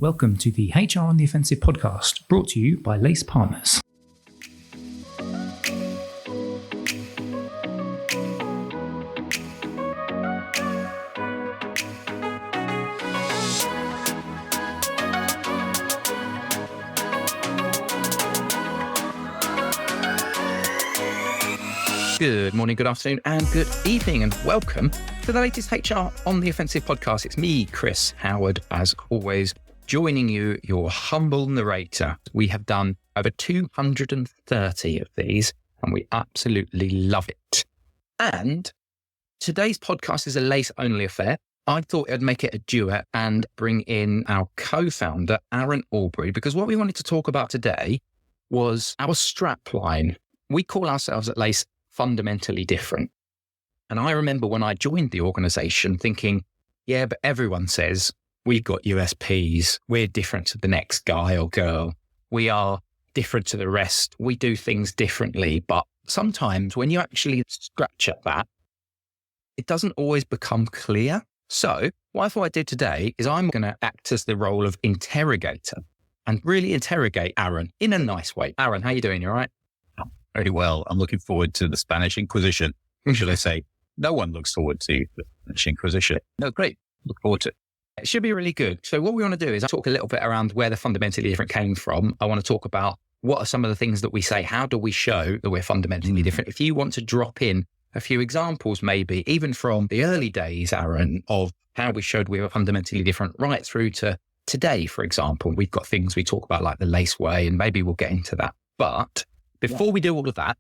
Welcome to the HR on the Offensive podcast, brought to you by Lace Partners. Good morning, good afternoon, and good evening, and welcome to the latest HR on the Offensive podcast. It's me, Chris Howard, as always, joining you, your humble narrator. We have done over 230 of these, and we absolutely love it. And today's podcast is a lace-only affair. I thought I'd make it a duet and bring in our co-founder, Aaron Alburey, because what we wanted to talk about today was our strap line. We call ourselves at Lace fundamentally different. And I remember when I joined the organization thinking, yeah, but everyone says we've got USPs. We're different to the next guy or girl. We are different to the rest. We do things differently. But sometimes when you actually scratch at that, it doesn't always become clear. So what I thought I'd do today is I'm going to act as the role of interrogator and really interrogate Aaron in a nice way. Aaron, how you doing? You all right? Very well. I'm looking forward to the Spanish Inquisition. Should I say? No one looks forward to the Spanish Inquisition. No, great. Look forward to it. It should be really good. So what we want to do is talk a little bit around where the fundamentally different came from. I want to talk about what are some of the things that we say. How do we show that we're fundamentally different? If you want to drop in a few examples, maybe even from the early days, Aaron, of how we showed we were fundamentally different right through to today, for example, we've got things we talk about like the Lace Way, and maybe we'll get into that. But before we do all of that,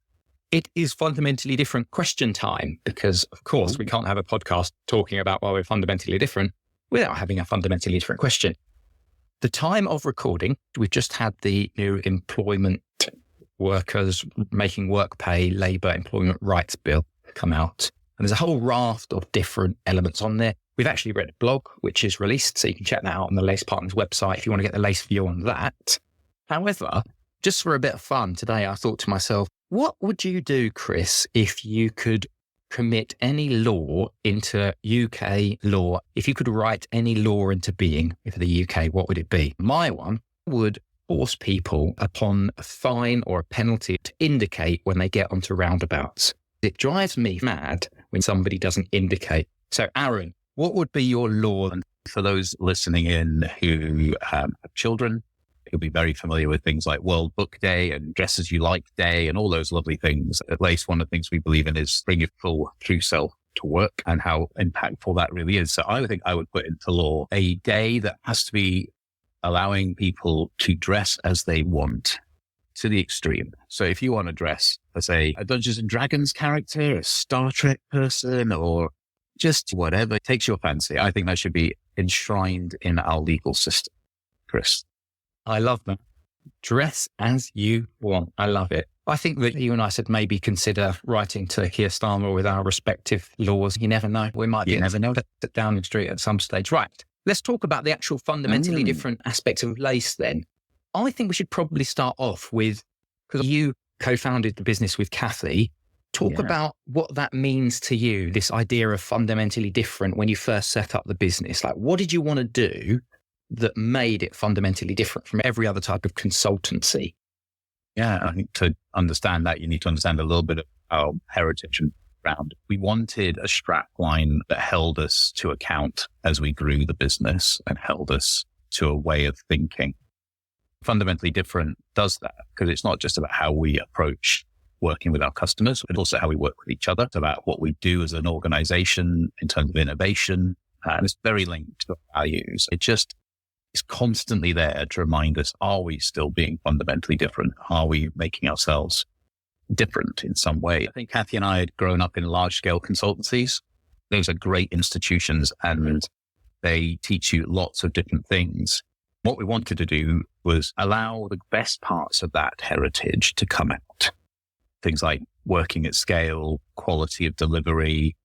it is fundamentally different question time, because of course we can't have a podcast talking about why we're fundamentally different without having a fundamentally different question. The time of recording, we've just had the new employment workers making work pay labour employment rights bill come out. And there's a whole raft of different elements on there. We've actually read a blog, which is released, so you can check that out on the Lace Partners website if you want to get the Lace view on that. However, just for a bit of fun today, I thought to myself, what would you do, Chris, if you could commit any law into UK law? If you could write any law into being for the UK, what would it be? My one would force people upon a fine or a penalty to indicate when they get onto roundabouts. It drives me mad when somebody doesn't indicate. So, Aaron, what would be your law? And for those listening in who have children, you'll be very familiar with things like World Book Day and Dress As You Like Day and all those lovely things. At Lace, one of the things we believe in is bring your full true self to work and how impactful that really is. So I think I would put into law a day that has to be allowing people to dress as they want to the extreme. So if you want to dress as a Dungeons and Dragons character, a Star Trek person, or just whatever takes your fancy, I think that should be enshrined in our legal system. Chris? I love that. Dress as you want. I love it. I think that you and I should maybe consider writing to Keir Starmer with our respective laws. You never know. We might be never know. Sit down the street at some stage. Right. Let's talk about the actual fundamentally different aspects of Lace then. I think we should probably start off with, because you co-founded the business with Kathy, talk about what that means to you, this idea of fundamentally different when you first set up the business. Like, what did you want to do that made it fundamentally different from every other type of consultancy? Yeah, I think to understand that, you need to understand a little bit of our heritage and background. We wanted a strap line that held us to account as we grew the business and held us to a way of thinking. Fundamentally different does that because it's not just about how we approach working with our customers, but also how we work with each other. It's about what we do as an organization in terms of innovation. And it's very linked to values. It's constantly there to remind us, are we still being fundamentally different? Are we making ourselves different in some way? I think Kathy and I had grown up in large-scale consultancies. Those are great institutions and they teach you lots of different things. What we wanted to do was allow the best parts of that heritage to come out. Things like working at scale, quality of delivery,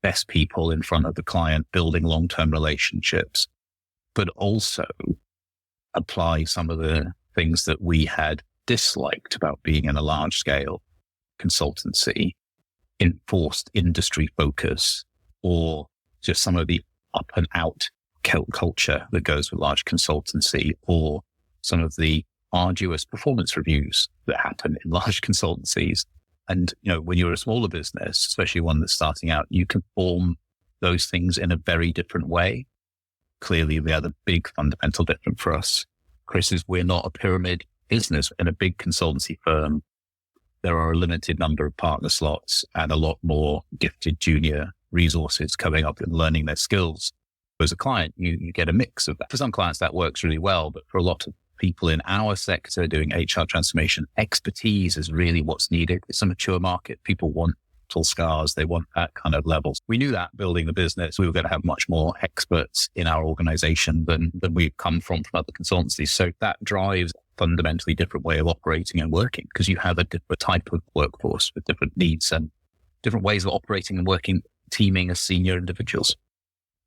best people in front of the client, building long-term relationships, but also apply some of the things that we had disliked about being in a large scale consultancy, enforced industry focus, or just some of the up and out culture that goes with large consultancy, or some of the arduous performance reviews that happen in large consultancies. And, when you're a smaller business, especially one that's starting out, you can form those things in a very different way. Clearly, the other big fundamental difference for us, Chris, is we're not a pyramid business. In a big consultancy firm, there are a limited number of partner slots and a lot more gifted junior resources coming up and learning their skills. As a client, you get a mix of that. For some clients, that works really well, but for a lot of people in our sector doing HR transformation, expertise is really what's needed. It's a mature market. People want mental scars. They want that kind of levels. We knew that building the business, we were going to have much more experts in our organization than we've come from other consultancies. So that drives a fundamentally different way of operating and working, because you have a different type of workforce with different needs and different ways of operating and working, teaming as senior individuals.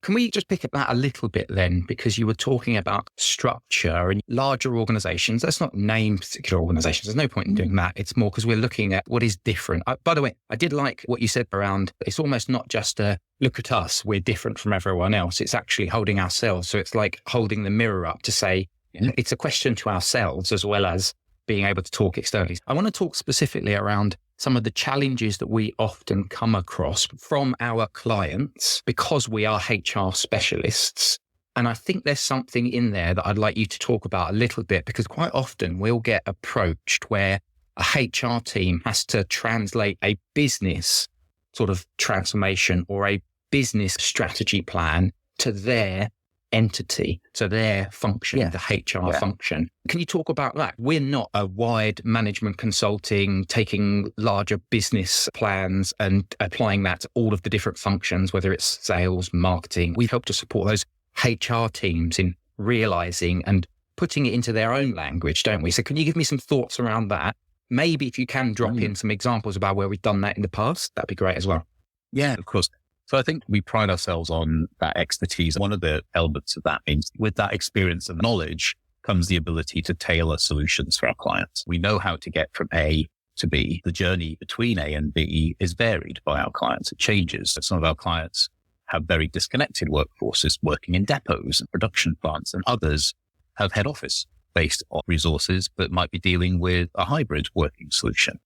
Can we just pick up that a little bit then? Because you were talking about structure and larger organizations. Let's not name particular organizations. There's no point in doing that. It's more because we're looking at what is different. By the way, I did like what you said around, it's almost not just a look at us, we're different from everyone else. It's actually holding ourselves. So it's like holding the mirror up to say, it's a question to ourselves as well as being able to talk externally. I want to talk specifically around some of the challenges that we often come across from our clients because we are HR specialists. And I think there's something in there that I'd like you to talk about a little bit, because quite often we'll get approached where a HR team has to translate a business sort of transformation or a business strategy plan to their entity, to their function, the HR function. Can you talk about that? We're not a wide management consulting, taking larger business plans and applying that to all of the different functions, whether it's sales, marketing. We help to support those HR teams in realizing and putting it into their own language, don't we? So can you give me some thoughts around that? Maybe if you can drop in some examples about where we've done that in the past, that'd be great as well. Yeah, of course. So I think we pride ourselves on that expertise. One of the elements of that means with that experience and knowledge comes the ability to tailor solutions for our clients. We know how to get from A to B. The journey between A and B is varied by our clients. It changes. Some of our clients have very disconnected workforces working in depots and production plants, and others have head office based on resources, but might be dealing with a hybrid working solution.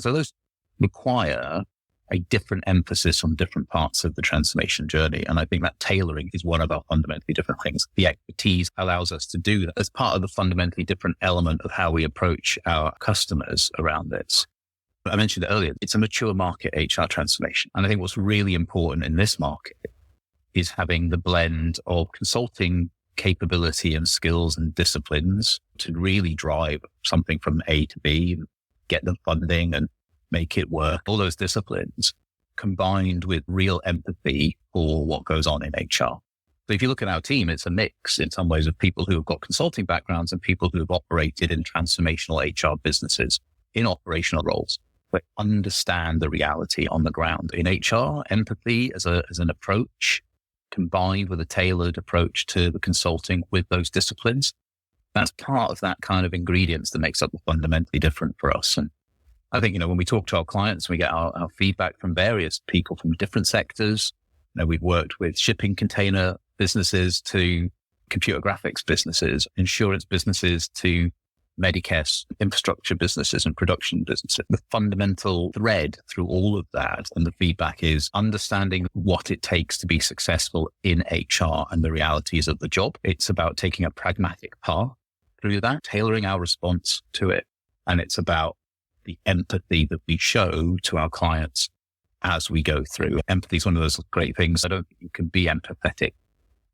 So those require a different emphasis on different parts of the transformation journey. And I think that tailoring is one of our fundamentally different things. The expertise allows us to do that as part of the fundamentally different element of how we approach our customers around this. I mentioned it earlier, it's a mature market, HR transformation. And I think what's really important in this market is having the blend of consulting capability and skills and disciplines to really drive something from A to B, and get the funding and make it work. All those disciplines combined with real empathy for what goes on in HR. So if you look at our team, it's a mix in some ways of people who have got consulting backgrounds and people who have operated in transformational HR businesses in operational roles, but understand the reality on the ground. In HR, empathy as an approach combined with a tailored approach to the consulting with those disciplines, that's part of that kind of ingredients that makes up the fundamentally different for us. And I think, when we talk to our clients, we get our feedback from various people from different sectors. We've worked with shipping container businesses to computer graphics businesses, insurance businesses to Medicare infrastructure businesses and production businesses. The fundamental thread through all of that and the feedback is understanding what it takes to be successful in HR and the realities of the job. It's about taking a pragmatic path through that, tailoring our response to it. And it's about the empathy that we show to our clients as we go through. Empathy is one of those great things. I don't think you can be empathetic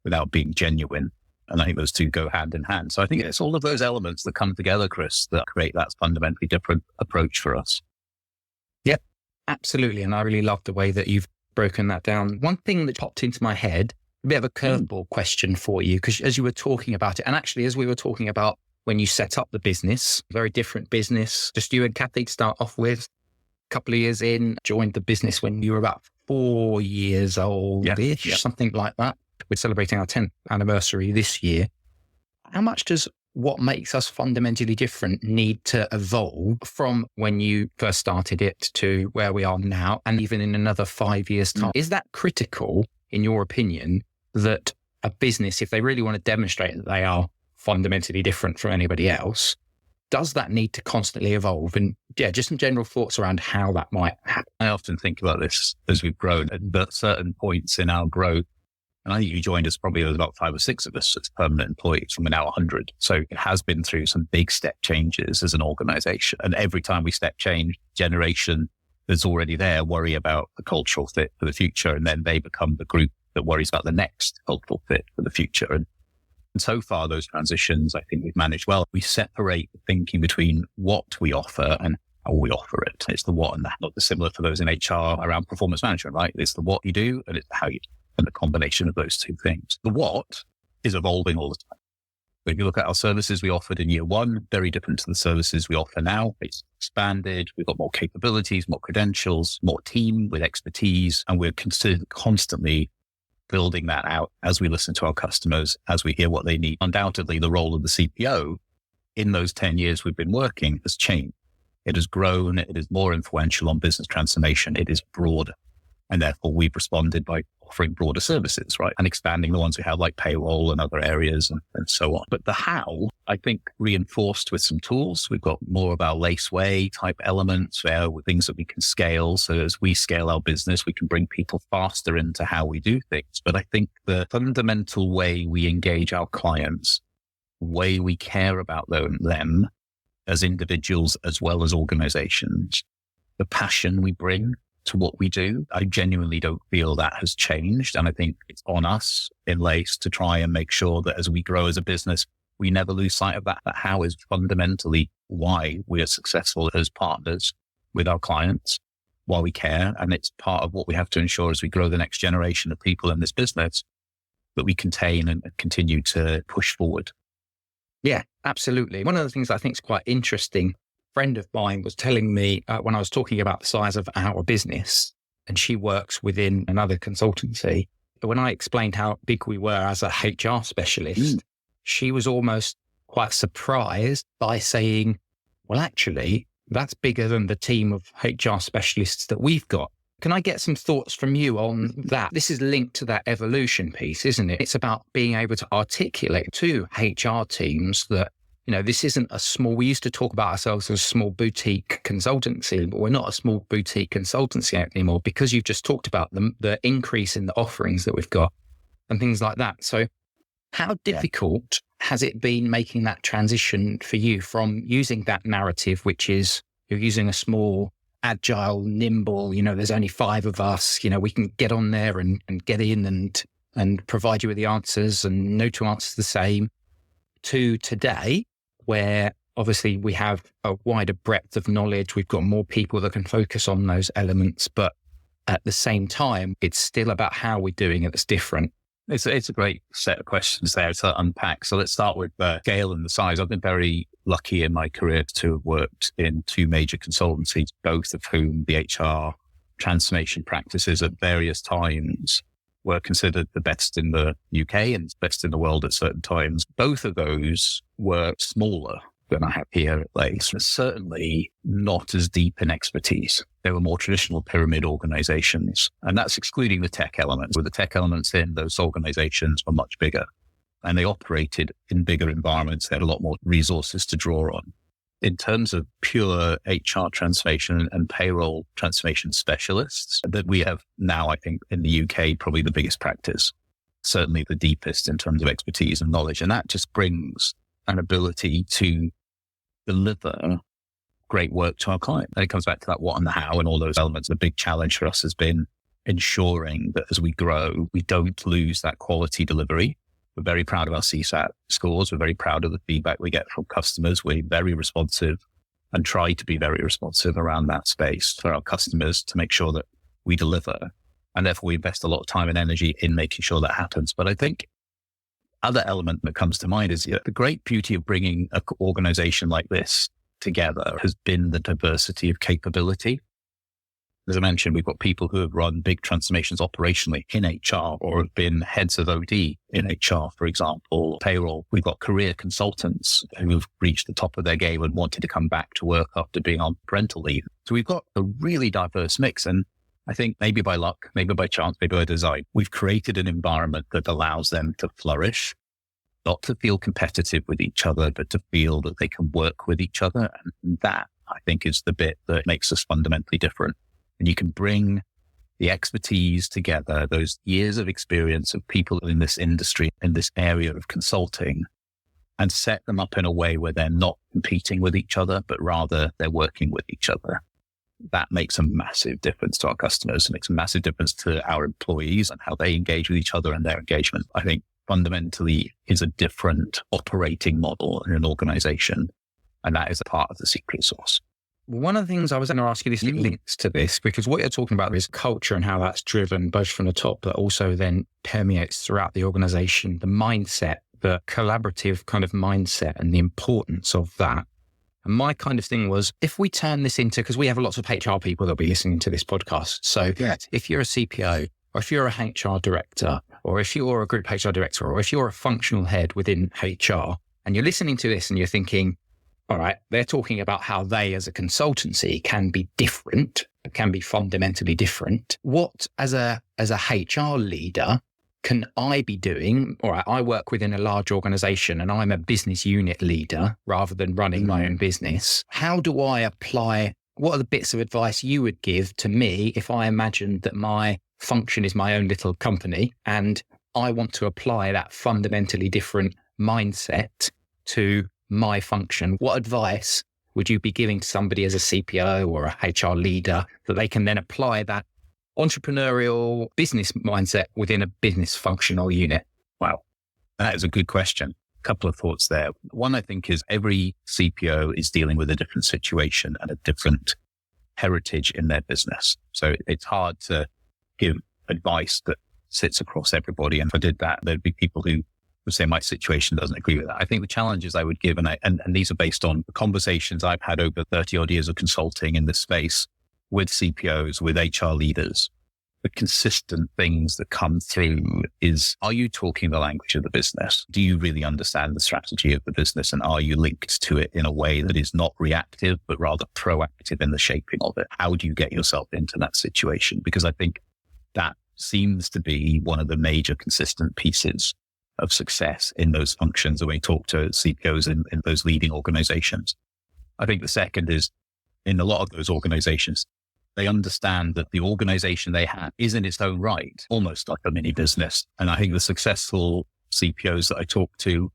without being genuine. And I think those two go hand in hand. So I think it's all of those elements that come together, Chris, that create that fundamentally different approach for us. Yep, absolutely. And I really love the way that you've broken that down. One thing that popped into my head, a bit of a curveball question for you, because as you were talking about it, and actually as we were talking about when you set up the business, very different business, just you and Kathy to start off with, a couple of years in, joined the business when you were about 4 years old-ish, something like that. We're celebrating our 10th anniversary this year. How much does what makes us fundamentally different need to evolve from when you first started it to where we are now, and even in another 5 years' time? Is that critical, in your opinion, that a business, if they really want to demonstrate that they are fundamentally different from anybody else, does that need to constantly evolve? And yeah, just some general thoughts around how that might happen. I often think about this as we've grown at certain points in our growth. And I think you joined us probably, there was about 5 or 6 of us as permanent employees, and we're now 100. So it has been through some big step changes as an organization. And every time we step change, generation that's already there worry about the cultural fit for the future. And then they become the group that worries about the next cultural fit for the future. And so far, those transitions, I think we've managed well. We separate the thinking between what we offer and how we offer it. It's the what and the how. Similar for those in HR around performance management, right? It's the what you do and it's the how you do, and the combination of those two things. The what is evolving all the time. But if you look at our services we offered in year 1, very different to the services we offer now. It's expanded. We've got more capabilities, more credentials, more team with expertise, and we're constantly building that out as we listen to our customers, as we hear what they need. Undoubtedly, the role of the CPO in those 10 years we've been working has changed. It has grown. It is more influential on business transformation. It is broader. And therefore, we've responded by offering broader services, right? And expanding the ones we have, like payroll and other areas and so on. But the how, I think, reinforced with some tools. We've got more of our Lace Way type elements where with things that we can scale. So as we scale our business, we can bring people faster into how we do things. But I think the fundamental way we engage our clients, the way we care about them as individuals as well as organizations, the passion we bring to what we do, I genuinely don't feel that has changed. And I think it's on us in Lace to try and make sure that as we grow as a business, we never lose sight of that. That how is fundamentally why we are successful as partners with our clients, why we care. And it's part of what we have to ensure as we grow the next generation of people in this business that we contain and continue to push forward. Yeah, absolutely. One of the things I think is quite interesting, friend of mine was telling me when I was talking about the size of our business, and she works within another consultancy. When I explained how big we were as a HR specialist, she was almost quite surprised by saying, well, actually, that's bigger than the team of HR specialists that we've got. Can I get some thoughts from you on that? This is linked to that evolution piece, isn't it? It's about being able to articulate to HR teams that, you know, this isn't a small, we used to talk about ourselves as a small boutique consultancy, but we're not a small boutique consultancy anymore because you've just talked about the increase in the offerings that we've got and things like that. So how difficult has it been making that transition for you from using that narrative, which is you're using a small, agile, nimble, you know, there's only 5 of us, you know, we can get on there and get in and provide you with the answers and no 2 answers the same, to today, where obviously we have a wider breadth of knowledge. We've got more people that can focus on those elements, but at the same time, it's still about how we're doing it that's different. It's a great set of questions there to unpack. So let's start with the scale and the size. I've been very lucky in my career to have worked in 2 major consultancies, both of whom the HR transformation practices at various times were considered the best in the UK and best in the world at certain times. Both of those were smaller than I have here at Lace, certainly not as deep in expertise. They were more traditional pyramid organizations, and that's excluding the tech elements. With the tech elements in, those organizations were much bigger, and they operated in bigger environments. They had a lot more resources to draw on. In terms of pure HR transformation and payroll transformation specialists that we have now, I think in the UK, probably the biggest practice, certainly the deepest in terms of expertise and knowledge. And that just brings an ability to deliver great work to our client. And it comes back to that what and the how and all those elements. The big challenge for us has been ensuring that as we grow, we don't lose that quality delivery. We're very proud of our CSAT scores. We're very proud of the feedback we get from customers. We're very responsive and try to be very responsive around that space for our customers to make sure that we deliver. And therefore, we invest a lot of time and energy in making sure that happens. But I think other element that comes to mind is the great beauty of bringing an organization like this together has been the diversity of capability. As I mentioned, we've got people who have run big transformations operationally in HR or have been heads of OD in HR, for example, payroll. We've got career consultants who have reached the top of their game and wanted to come back to work after being on parental leave. So we've got a really diverse mix. And I think maybe by luck, maybe by chance, maybe by design, we've created an environment that allows them to flourish, not to feel competitive with each other, but to feel that they can work with each other. And that, I think, is the bit that makes us fundamentally different. And you can bring the expertise together, those years of experience of people in this industry, in this area of consulting, and set them up in a way where they're not competing with each other, but rather they're working with each other. That makes a massive difference to our customers. It makes a massive difference to our employees and how they engage with each other and their engagement. I think fundamentally is a different operating model in an organization. And that is a part of the secret sauce. One of the things I was going to ask you, this links to this, because what you're talking about is culture and how that's driven both from the top, but also then permeates throughout the organization, the mindset, the collaborative kind of mindset and the importance of that. And my kind of thing was, if we turn this into, because we have lots of HR people that'll be listening to this podcast. So if you're a CPO, or if you're a HR director, or if you're a group HR director, or if you're a functional head within HR, and you're listening to this and you're thinking, all right, they're talking about how they as a consultancy can be different, can be fundamentally different. What as a HR leader can I be doing? All right, I work within a large organization and I'm a business unit leader rather than running my own business. How do I apply? What are the bits of advice you would give to me if I imagined that my function is my own little company and I want to apply that fundamentally different mindset to my function? What advice would you be giving to somebody as a CPO or a HR leader that they can then apply that entrepreneurial business mindset within a business functional unit? Wow, that is a good question. A couple of thoughts there. One, I think, is every CPO is dealing with a different situation and a different heritage in their business. So it's hard to give advice that sits across everybody. And if I did that, there'd be people who would say my situation doesn't agree with that. I think the challenges I would give, and these are based on the conversations I've had over 30 odd years of consulting in this space with CPOs, with HR leaders, the consistent things that come through is, are you talking the language of the business? Do you really understand the strategy of the business? And are you linked to it in a way that is not reactive, but rather proactive in the shaping of it? How do you get yourself into that situation? Because I think that seems to be one of the major consistent pieces of success in those functions when we talk to CPOs in those leading organizations. I think the second is, in a lot of those organizations, they understand that the organization they have is in its own right, almost like a mini business. And I think the successful CPOs that I talk to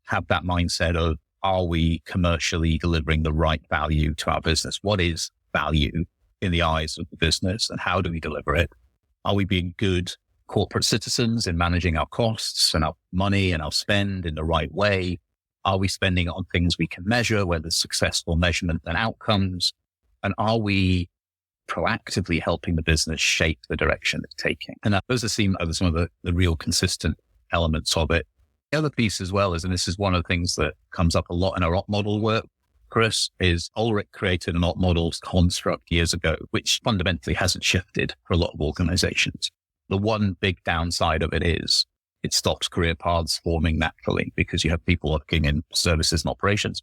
have that mindset of, are we commercially delivering the right value to our business? What is value in the eyes of the business and how do we deliver it? Are we being good corporate citizens in managing our costs and our money and our spend in the right way? Are we spending it on things we can measure, where there's successful measurement and outcomes? And are we proactively helping the business shape the direction it's taking? And those are some of the real consistent elements of it. The other piece as well is, and this is one of the things that comes up a lot in our op model work, Chris, is Ulrich created an op models construct years ago, which fundamentally hasn't shifted for a lot of organizations. The one big downside of it is it stops career paths forming naturally because you have people working in services and operations,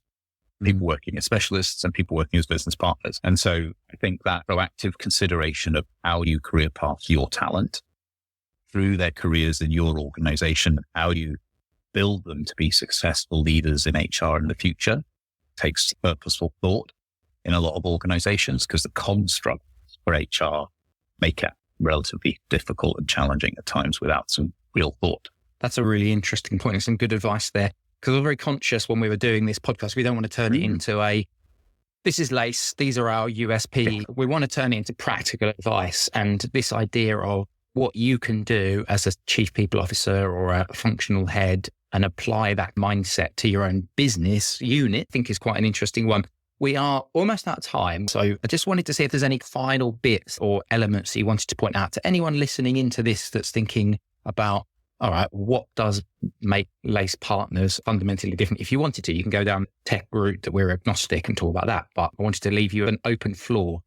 people working as specialists and people working as business partners. And so I think that proactive consideration of how you career path your talent through their careers in your organization, how you build them to be successful leaders in HR in the future takes purposeful thought in a lot of organizations, because the constructs for HR make it relatively difficult and challenging at times without some real thought. That's a really interesting point and some good advice there. Because we're very conscious when we were doing this podcast, we don't want to turn it into this is LACE, these are our USP. We want to turn it into practical advice and this idea of what you can do as a chief people officer or a functional head and apply that mindset to your own business unit, I think is quite an interesting one. We are almost out of time. So I just wanted to see if there's any final bits or elements that you wanted to point out to anyone listening into this that's thinking about, all right, what does make LACE partners fundamentally different? If you wanted to, you can go down the tech route that we're agnostic and talk about that. But I wanted to leave you an open floor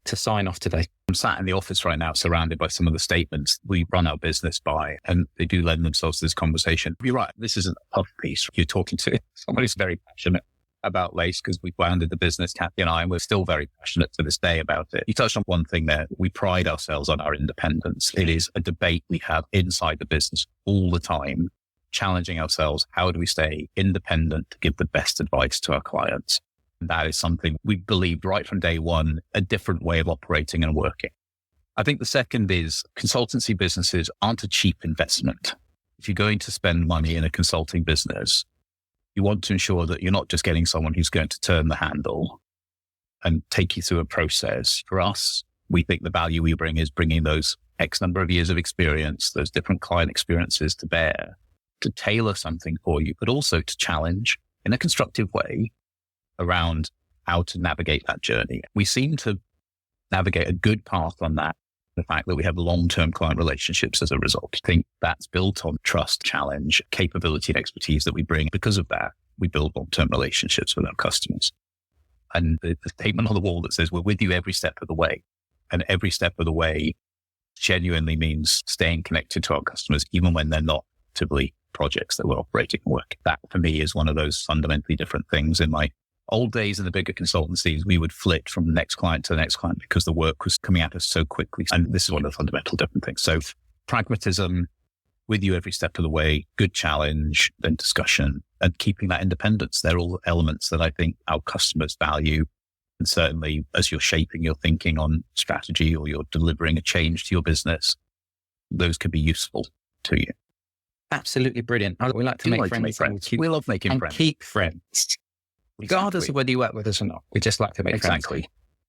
to sign off today. I'm sat in the office right now, surrounded by some of the statements we run our business by, and they do lend themselves to this conversation. You're right. This isn't a puff piece. You're talking to someone who's very passionate about Lace because we founded the business, Kathy and I, and we're still very passionate to this day about it. You touched on one thing there. We pride ourselves on our independence. It is a debate we have inside the business all the time, challenging ourselves. How do we stay independent to give the best advice to our clients? And that is something we believed right from day one, a different way of operating and working. I think the second is consultancy businesses aren't a cheap investment. If you're going to spend money in a consulting business, you want to ensure that you're not just getting someone who's going to turn the handle and take you through a process. For us, we think the value we bring is bringing those X number of years of experience, those different client experiences to bear, to tailor something for you, but also to challenge in a constructive way around how to navigate that journey. We seem to navigate a good path on that. The fact that we have long-term client relationships as a result. I think that's built on trust, challenge, capability, and expertise that we bring. Because of that, we build long-term relationships with our customers. And the statement on the wall that says, we're with you every step of the way. And every step of the way genuinely means staying connected to our customers, even when they're not actively projects that we're operating and working. That, for me, is one of those fundamentally different things. In my old days in the bigger consultancies, we would flit from the next client to the next client because the work was coming at us so quickly. And this is one of the fundamental different things. So pragmatism, with you every step of the way, good challenge, then discussion, and keeping that independence. They're all elements that I think our customers value. And certainly as you're shaping your thinking on strategy or you're delivering a change to your business, those could be useful to you. Absolutely brilliant. We like to make friends. We love making friends. Keep friends. Regardless of whether you work with us or not, we just like to make friends.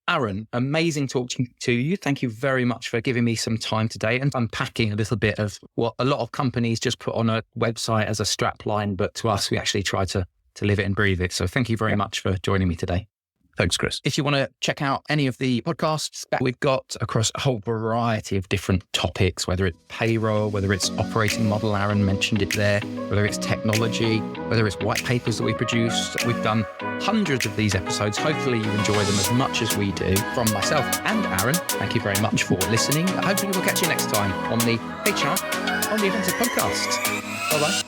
Aaron, amazing talking to you. Thank you very much for giving me some time today and unpacking a little bit of what a lot of companies just put on a website as a strap line, but to us, we actually try to live it and breathe it. So thank you very much for joining me today. Thanks, Chris. If you want to check out any of the podcasts that we've got across a whole variety of different topics, whether it's payroll, whether it's operating model, Aaron mentioned it there, whether it's technology, whether it's white papers that we produce, we've done hundreds of these episodes. Hopefully you enjoy them as much as we do. From myself and Aaron, thank you very much for listening. Hopefully we'll catch you next time on the HR on the Invented podcast. Bye-bye.